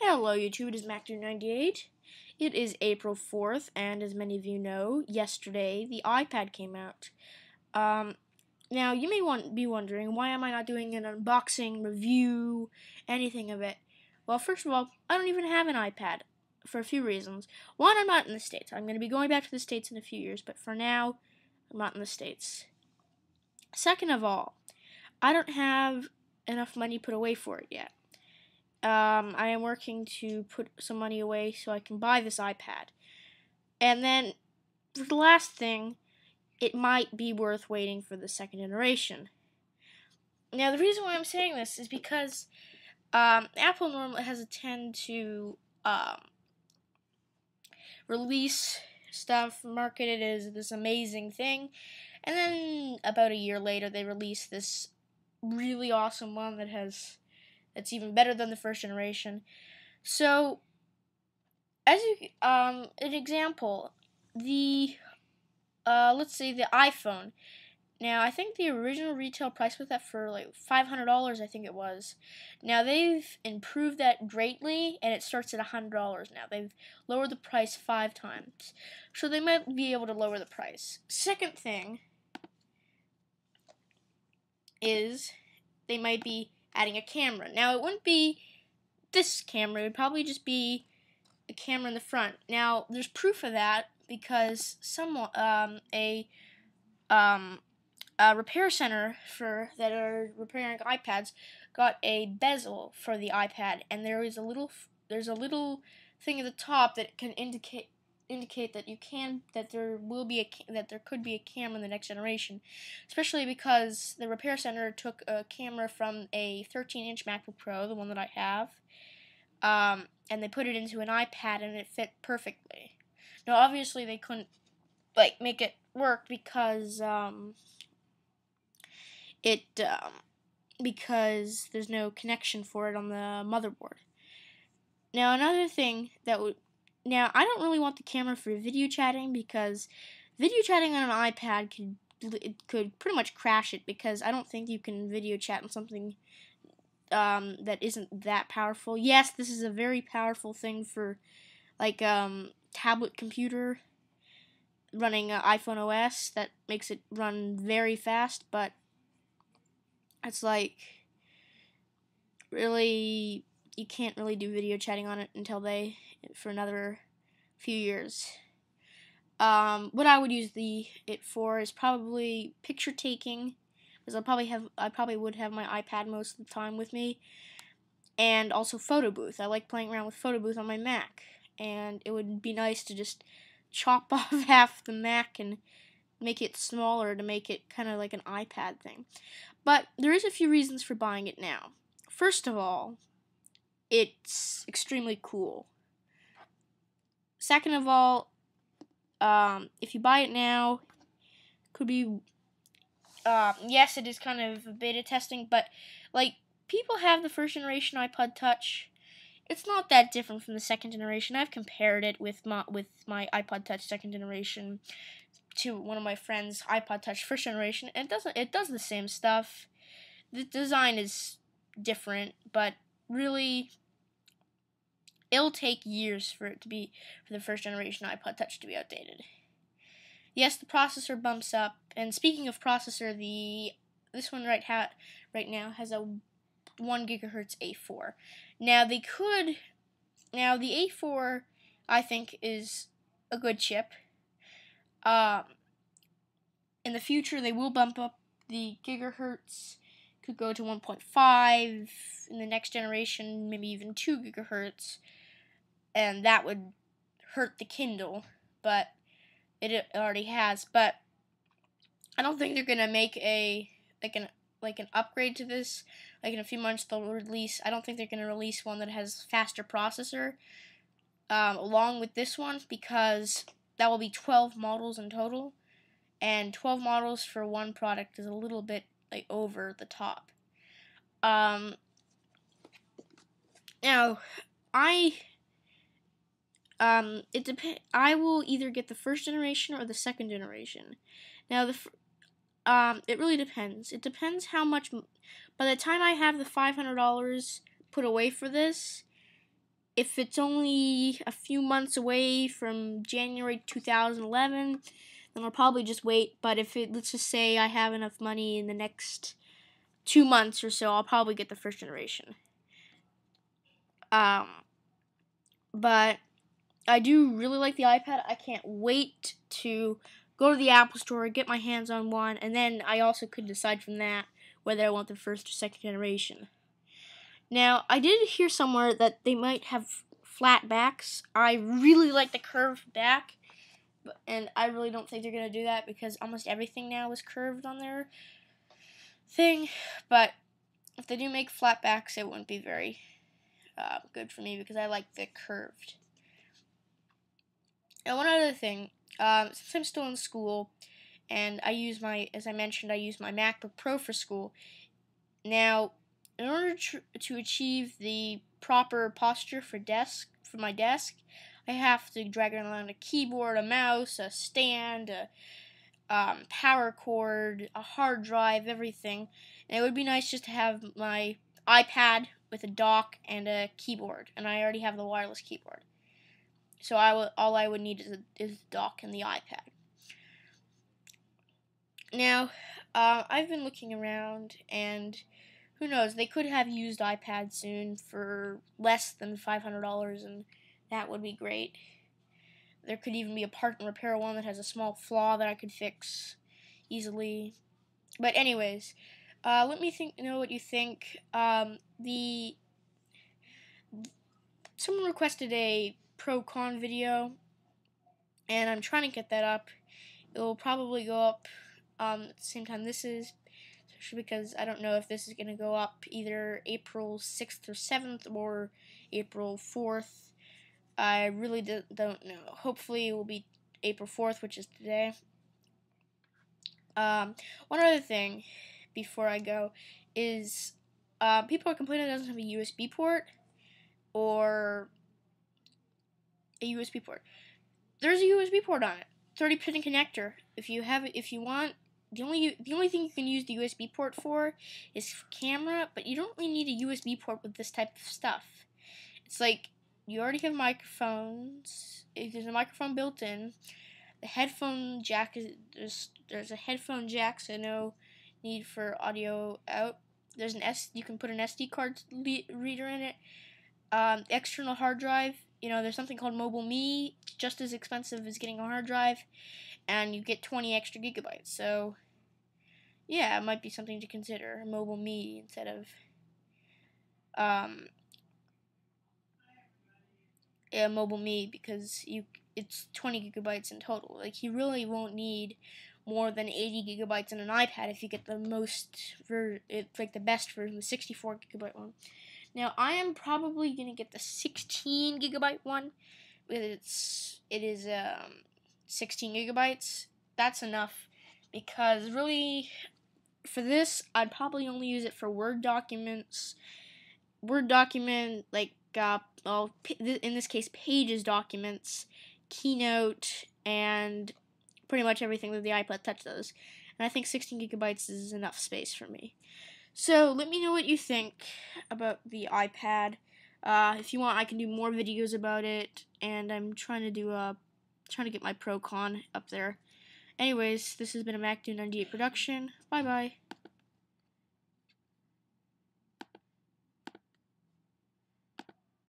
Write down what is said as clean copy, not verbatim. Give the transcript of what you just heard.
Hello YouTube, it is Macdude98. It is April 4th, and as many of you know, yesterday the iPad came out. Now you may be wondering, why am I not doing an unboxing, review, anything of it? Well, first of all, I don't even have an iPad, for a few reasons. One, I'm not in the States. I'm going to be going back to the States in a few years, but for now, I'm not in the States. Second of all, I don't have enough money put away for it yet. I am working to put some money away so I can buy this iPad. And then, for the last thing, it might be worth waiting for the second generation. Now, the reason why I'm saying this is because Apple normally has a tend to release stuff, market it as this amazing thing, and then about a year later they release this really awesome one that's even better than the first generation. So, as an example, let's say the iPhone. Now, I think the original retail price was that for like $500, I think it was. Now, they've improved that greatly, and it starts at $100 now. They've lowered the price 5 times. So they might be able to lower the price. Second thing is they might be adding a camera. Now, it wouldn't be this camera. It would probably just be a camera in the front. Now, there's proof of that because a repair center that are repairing iPads got a bezel for the iPad, and there's a little thing at the top that can indicate that there could be a camera in the next generation, especially because the repair center took a camera from a 13-inch MacBook Pro, the one that I have, and they put it into an iPad and it fit perfectly. Now, obviously, they couldn't make it work because because there's no connection for it on the motherboard. Now, another thing now I don't really want the camera for video chatting because video chatting on an iPad could pretty much crash it, because I don't think you can video chat on something that isn't that powerful. Yes, this is a very powerful thing for tablet computer running iPhone OS that makes it run very fast, but it's really, you can't really do video chatting on it for another few years. What I would use it for is probably picture taking, because I probably would have my iPad most of the time with me, and also photo booth. I like playing around with photo booth on my Mac, and it would be nice to just chop off half the Mac and make it smaller to make it kind of like an iPad thing. But there is a few reasons for buying it now. First of all, it's extremely cool. Second of all, if you buy it now, could be yes, it is kind of beta testing, but people have the first generation iPod Touch. It's not that different from the second generation. I've compared it with my iPod Touch second generation to one of my friends' iPod Touch first generation, and it does the same stuff. The design is different, but really, it'll take years for the first generation iPod Touch to be outdated. Yes, the processor bumps up, and speaking of processor, this one right now has a 1 gigahertz A4. Now the A4 I think is a good chip. In the future, they will bump up the gigahertz. Could go to 1.5 in the next generation, maybe even 2 gigahertz, and that would hurt the Kindle, but it already has. But I don't think they're gonna make an upgrade to this. Like in a few months, they'll release. I don't think they're gonna release one that has faster processor along with this one, because that will be 12 models in total, and 12 models for one product is a little bit over the top. Now I will either get the first generation or the second generation. Now it really depends. It depends how much. By the time I have the $500 put away for this, if it's only a few months away from January 2011, then I'll probably just wait. But if let's just say I have enough money in the next 2 months or so, I'll probably get the first generation. But I do really like the iPad. I can't wait to go to the Apple Store, get my hands on one, and then I also could decide from that whether I want the first or second generation. Now, I did hear somewhere that they might have flat backs. I really like the curved back, and I really don't think they're going to do that because almost everything now is curved on their thing. But if they do make flat backs, it wouldn't be very good for me because I like the curved. And one other thing, since I'm still in school, and as I mentioned, I use my MacBook Pro for school. Now, in order to achieve the proper posture for my desk, I have to drag around a keyboard, a mouse, a stand, a power cord, a hard drive, everything. And it would be nice just to have my iPad with a dock and a keyboard, and I already have the wireless keyboard. So all I would need is the dock and the iPad. Now, I've been looking around, and who knows, they could have used iPads soon for less than $500, and that would be great. There could even be a part and repair one that has a small flaw that I could fix easily. But anyways, let me know what you think. Someone requested a pro-con video, and I'm trying to get that up. It will probably go up at the same time this is, especially because I don't know if this is going to go up either April 6th or 7th or April 4th. I really don't know. Hopefully it will be April 4th, which is today. One other thing before I go is people are complaining it doesn't have a USB port or a USB port. There's a USB port on it. 30-pin connector. If you want, the only thing you can use the USB port for is camera, but you don't really need a USB port with this type of stuff. It's like you already have microphones. There's a microphone built in. The headphone jack there's a headphone jack, so no need for audio out. There's you can put an SD card reader in it. External hard drive. There's something called Mobile Me, just as expensive as getting a hard drive, and you get 20 extra gigabytes. So, yeah, it might be something to consider. Mobile Me instead of Mobile Me, because it's 20 gigabytes in total. Like, you really won't need more than 80 gigabytes in an iPad if you get the the best version, the 64 gigabyte one. Now, I am probably going to get the 16 gigabyte one, but it is 16 gigabytes. That's enough, because really, for this, I'd probably only use it for Word documents. Word document, like, in this case, Pages documents, Keynote, and pretty much everything that the iPad Touch does. And I think 16 gigabytes is enough space for me. So let me know what you think about the iPad. If you want, I can do more videos about it, and I'm trying to get my pro-con up there. Anyways, this has been a Macdude98 production. Bye bye.